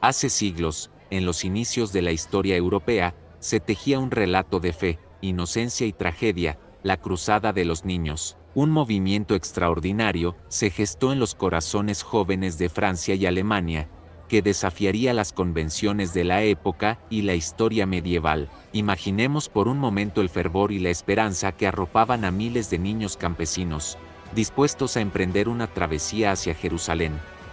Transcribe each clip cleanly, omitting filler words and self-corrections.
Hace siglos, en los inicios de la historia europea, se tejía un relato de fe, inocencia y tragedia, la Cruzada de los Niños. Un movimiento extraordinario se gestó en los corazones jóvenes de Francia y Alemania, que desafiaría las convenciones de la época y la historia medieval. Imaginemos por un momento el fervor y la esperanza que arropaban a miles de niños campesinos, dispuestos a emprender una travesía hacia Jerusalén,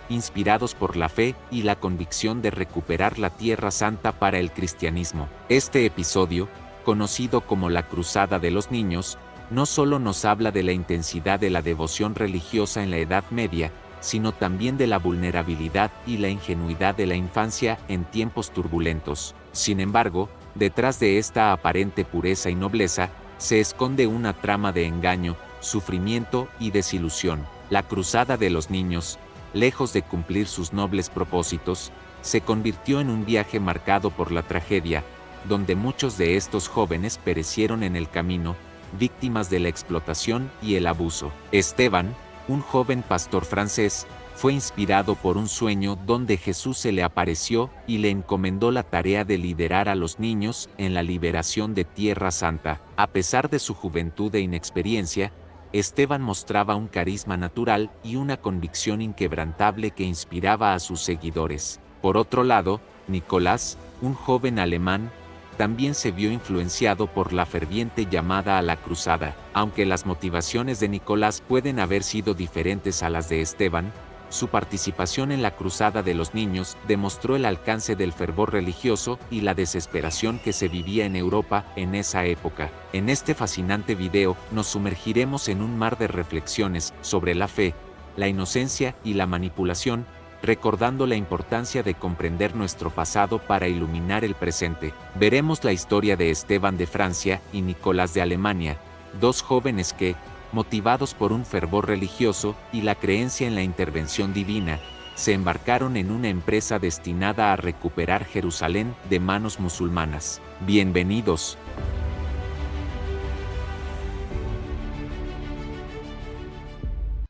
inspirados por la fe y la convicción de recuperar la Tierra Santa para el cristianismo. Este episodio, conocido como la Cruzada de los Niños, no solo nos habla de la intensidad de la devoción religiosa en la Edad Media, sino también de la vulnerabilidad y la ingenuidad de la infancia en tiempos turbulentos. Sin embargo, detrás de esta aparente pureza y nobleza, se esconde una trama de engaño, sufrimiento y desilusión. La Cruzada de los Niños, lejos de cumplir sus nobles propósitos, se convirtió en un viaje marcado por la tragedia, donde muchos de estos jóvenes perecieron en el camino, víctimas de la explotación y el abuso. Esteban, un joven pastor francés, fue inspirado por un sueño donde Jesús se le apareció y le encomendó la tarea de liderar a los niños en la liberación de Tierra Santa. A pesar de su juventud e inexperiencia, Esteban mostraba un carisma natural y una convicción inquebrantable que inspiraba a sus seguidores. Por otro lado, Nicolás, un joven alemán, también se vio influenciado por la ferviente llamada a la cruzada. Aunque las motivaciones de Nicolás pueden haber sido diferentes a las de Esteban, su participación en la Cruzada de los Niños demostró el alcance del fervor religioso y la desesperación que se vivía en Europa en esa época. En este fascinante video nos sumergiremos en un mar de reflexiones sobre la fe, la inocencia y la manipulación, recordando la importancia de comprender nuestro pasado para iluminar el presente. Veremos la historia de Esteban de Francia y Nicolás de Alemania, dos jóvenes que, motivados por un fervor religioso y la creencia en la intervención divina, se embarcaron en una empresa destinada a recuperar Jerusalén de manos musulmanas. Bienvenidos.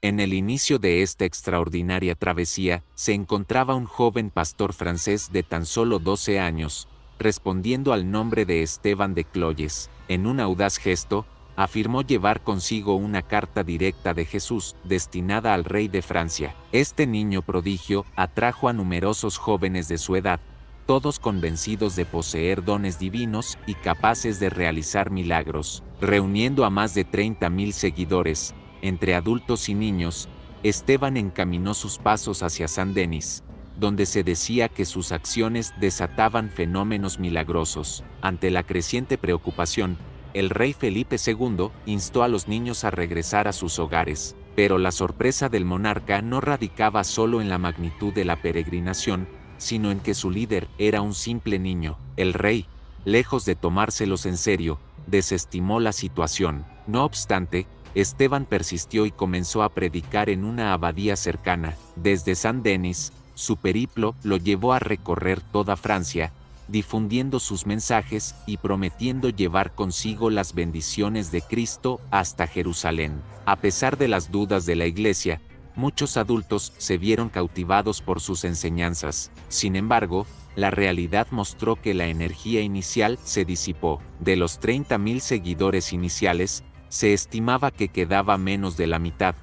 En el inicio de esta extraordinaria travesía, se encontraba un joven pastor francés de tan solo 12 años, respondiendo al nombre de Esteban de Cloyes. En un audaz gesto, afirmó llevar consigo una carta directa de Jesús, destinada al rey de Francia. Este niño prodigio atrajo a numerosos jóvenes de su edad, todos convencidos de poseer dones divinos y capaces de realizar milagros. Reuniendo a más de 30,000 seguidores, entre adultos y niños, Esteban encaminó sus pasos hacia Saint-Denis, donde se decía que sus acciones desataban fenómenos milagrosos. Ante la creciente preocupación, el rey Felipe II instó a los niños a regresar a sus hogares, pero la sorpresa del monarca no radicaba solo en la magnitud de la peregrinación, sino en que su líder era un simple niño. El rey, lejos de tomárselos en serio, desestimó la situación. No obstante, Esteban persistió y comenzó a predicar en una abadía cercana. Desde Saint-Denis, su periplo lo llevó a recorrer toda Francia, difundiendo sus mensajes y prometiendo llevar consigo las bendiciones de Cristo hasta Jerusalén. A pesar de las dudas de la Iglesia, muchos adultos se vieron cautivados por sus enseñanzas. Sin embargo, la realidad mostró que la energía inicial se disipó. De los 30,000 seguidores iniciales, se estimaba que quedaba menos de la mitad,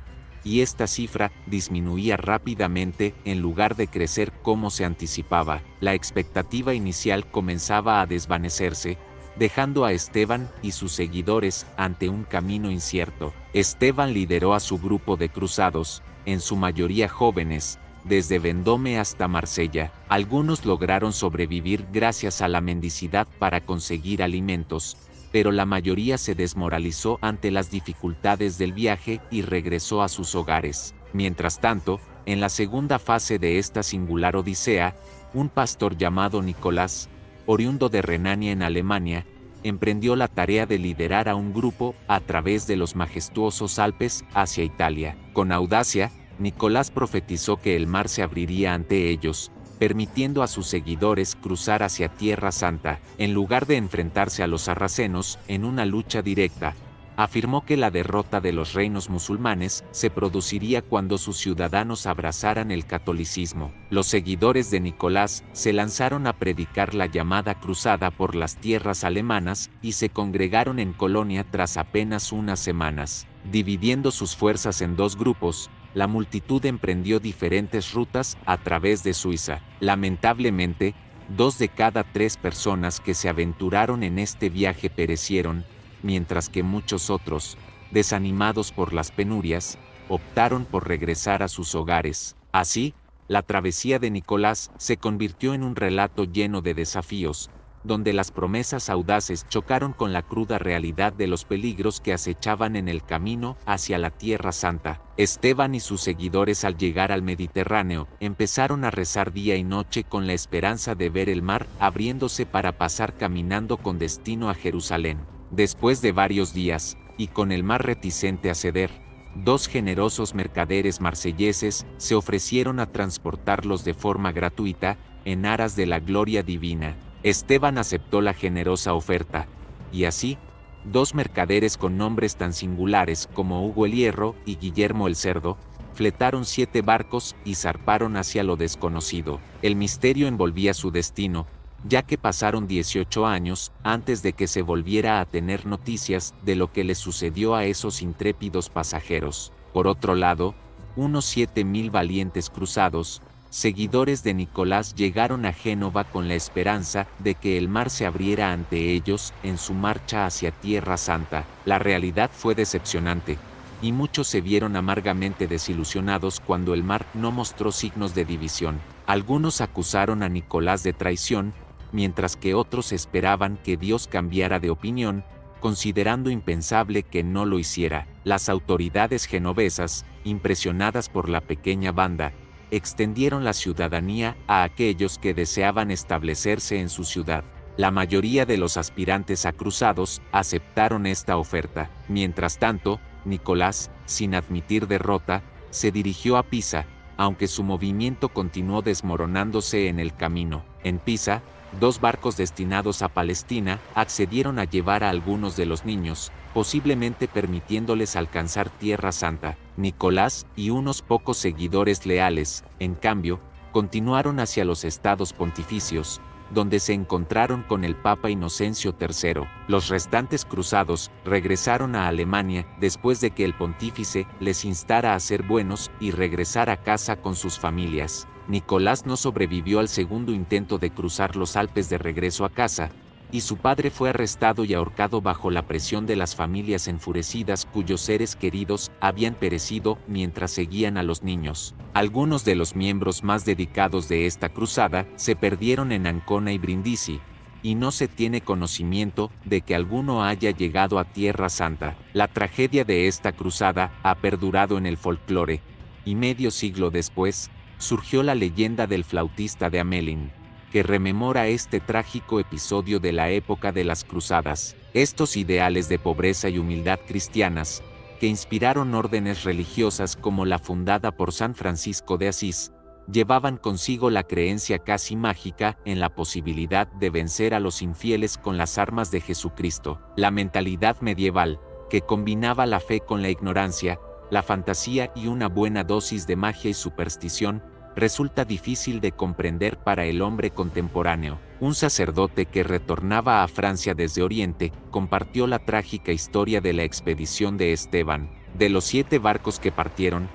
y esta cifra disminuía rápidamente en lugar de crecer como se anticipaba. La expectativa inicial comenzaba a desvanecerse, dejando a Esteban y sus seguidores ante un camino incierto. Esteban lideró a su grupo de cruzados, en su mayoría jóvenes, desde Vendôme hasta Marsella. Algunos lograron sobrevivir gracias a la mendicidad para conseguir alimentos, pero la mayoría se desmoralizó ante las dificultades del viaje y regresó a sus hogares. Mientras tanto, en la segunda fase de esta singular odisea, un pastor llamado Nicolás, oriundo de Renania en Alemania, emprendió la tarea de liderar a un grupo a través de los majestuosos Alpes hacia Italia. Con audacia, Nicolás profetizó que el mar se abriría ante ellos, permitiendo a sus seguidores cruzar hacia Tierra Santa. En lugar de enfrentarse a los sarracenos en una lucha directa, Afirmó que la derrota de los reinos musulmanes se produciría cuando sus ciudadanos abrazaran el catolicismo. Los seguidores de Nicolás se lanzaron a predicar la llamada cruzada por las tierras alemanas y se congregaron en Colonia tras apenas unas semanas. Dividiendo sus fuerzas en dos grupos, la multitud emprendió diferentes rutas a través de Suiza. Lamentablemente, 2 de cada 3 personas que se aventuraron en este viaje perecieron, mientras que muchos otros, desanimados por las penurias, optaron por regresar a sus hogares. Así, la travesía de Nicolás se convirtió en un relato lleno de desafíos, donde las promesas audaces chocaron con la cruda realidad de los peligros que acechaban en el camino hacia la Tierra Santa. Esteban y sus seguidores, al llegar al Mediterráneo, empezaron a rezar día y noche con la esperanza de ver el mar abriéndose para pasar caminando con destino a Jerusalén. Después de varios días, y con el mar reticente a ceder, 2 generosos mercaderes marselleses se ofrecieron a transportarlos de forma gratuita, en aras de la gloria divina. Esteban aceptó la generosa oferta, y así, 2 mercaderes con nombres tan singulares como Hugo el Hierro y Guillermo el Cerdo, fletaron 7 barcos y zarparon hacia lo desconocido. El misterio envolvía su destino, ya que pasaron 18 años antes de que se volviera a tener noticias de lo que le sucedió a esos intrépidos pasajeros. Por otro lado, unos 7.000 valientes cruzados, seguidores de Nicolás, llegaron a Génova con la esperanza de que el mar se abriera ante ellos en su marcha hacia Tierra Santa. La realidad fue decepcionante, y muchos se vieron amargamente desilusionados cuando el mar no mostró signos de división. Algunos acusaron a Nicolás de traición, mientras que otros esperaban que Dios cambiara de opinión, considerando impensable que no lo hiciera. Las autoridades genovesas, impresionadas por la pequeña banda, extendieron la ciudadanía a aquellos que deseaban establecerse en su ciudad. La mayoría de los aspirantes a cruzados aceptaron esta oferta. Mientras tanto, Nicolás, sin admitir derrota, se dirigió a Pisa, aunque su movimiento continuó desmoronándose en el camino. En Pisa, 2 barcos destinados a Palestina accedieron a llevar a algunos de los niños, posiblemente permitiéndoles alcanzar Tierra Santa. Nicolás y unos pocos seguidores leales, en cambio, continuaron hacia los estados pontificios, donde se encontraron con el Papa Inocencio III. Los restantes cruzados regresaron a Alemania después de que el pontífice les instara a ser buenos y regresar a casa con sus familias. Nicolás no sobrevivió al segundo intento de cruzar los Alpes de regreso a casa, y su padre fue arrestado y ahorcado bajo la presión de las familias enfurecidas cuyos seres queridos habían perecido mientras seguían a los niños. Algunos de los miembros más dedicados de esta cruzada se perdieron en Ancona y Brindisi, y no se tiene conocimiento de que alguno haya llegado a Tierra Santa. La tragedia de esta cruzada ha perdurado en el folclore, y medio siglo después, surgió la leyenda del flautista de Hamelin, que rememora este trágico episodio de la época de las cruzadas. Estos ideales de pobreza y humildad cristianas, que inspiraron órdenes religiosas como la fundada por San Francisco de Asís, llevaban consigo la creencia casi mágica en la posibilidad de vencer a los infieles con las armas de Jesucristo. La mentalidad medieval, que combinaba la fe con la ignorancia, la fantasía y una buena dosis de magia y superstición, resulta difícil de comprender para el hombre contemporáneo. Un sacerdote que retornaba a Francia desde Oriente compartió la trágica historia de la expedición de Esteban. De los 7 barcos que partieron,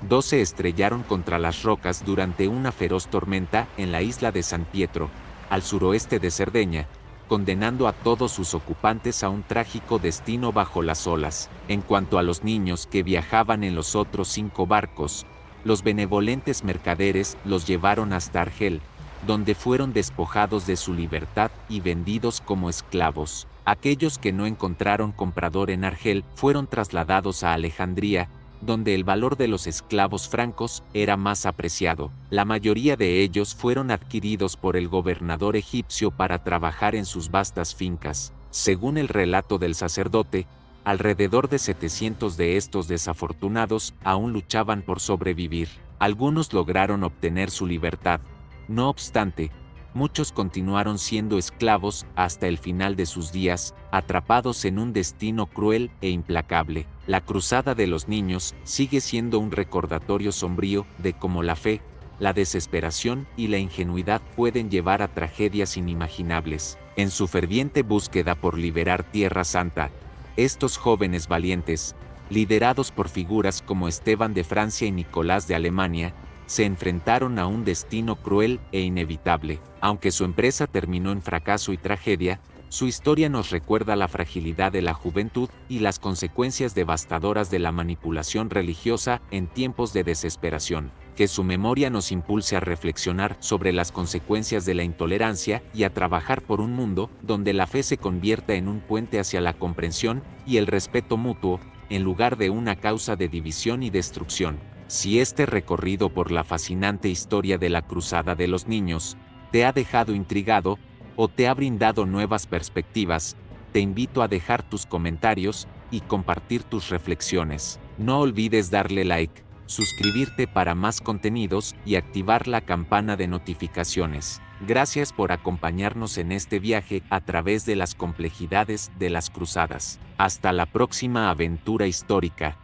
2 se estrellaron contra las rocas durante una feroz tormenta en la isla de San Pietro, al suroeste de Cerdeña, condenando a todos sus ocupantes a un trágico destino bajo las olas. En cuanto a los niños que viajaban en los otros 5 barcos, los benevolentes mercaderes los llevaron hasta Argel, donde fueron despojados de su libertad y vendidos como esclavos. Aquellos que no encontraron comprador en Argel fueron trasladados a Alejandría, donde el valor de los esclavos francos era más apreciado. La mayoría de ellos fueron adquiridos por el gobernador egipcio para trabajar en sus vastas fincas. Según el relato del sacerdote, alrededor de 700 de estos desafortunados aún luchaban por sobrevivir. Algunos lograron obtener su libertad. No obstante, muchos continuaron siendo esclavos hasta el final de sus días, atrapados en un destino cruel e implacable. La Cruzada de los Niños sigue siendo un recordatorio sombrío de cómo la fe, la desesperación y la ingenuidad pueden llevar a tragedias inimaginables. En su ferviente búsqueda por liberar Tierra Santa, estos jóvenes valientes, liderados por figuras como Esteban de Francia y Nicolás de Alemania, se enfrentaron a un destino cruel e inevitable. Aunque su empresa terminó en fracaso y tragedia, su historia nos recuerda la fragilidad de la juventud y las consecuencias devastadoras de la manipulación religiosa en tiempos de desesperación. Que su memoria nos impulse a reflexionar sobre las consecuencias de la intolerancia y a trabajar por un mundo donde la fe se convierta en un puente hacia la comprensión y el respeto mutuo, en lugar de una causa de división y destrucción. Si este recorrido por la fascinante historia de la Cruzada de los Niños te ha dejado intrigado o te ha brindado nuevas perspectivas, te invito a dejar tus comentarios y compartir tus reflexiones. No olvides darle like, suscribirte para más contenidos y activar la campana de notificaciones. Gracias por acompañarnos en este viaje a través de las complejidades de las cruzadas. Hasta la próxima aventura histórica.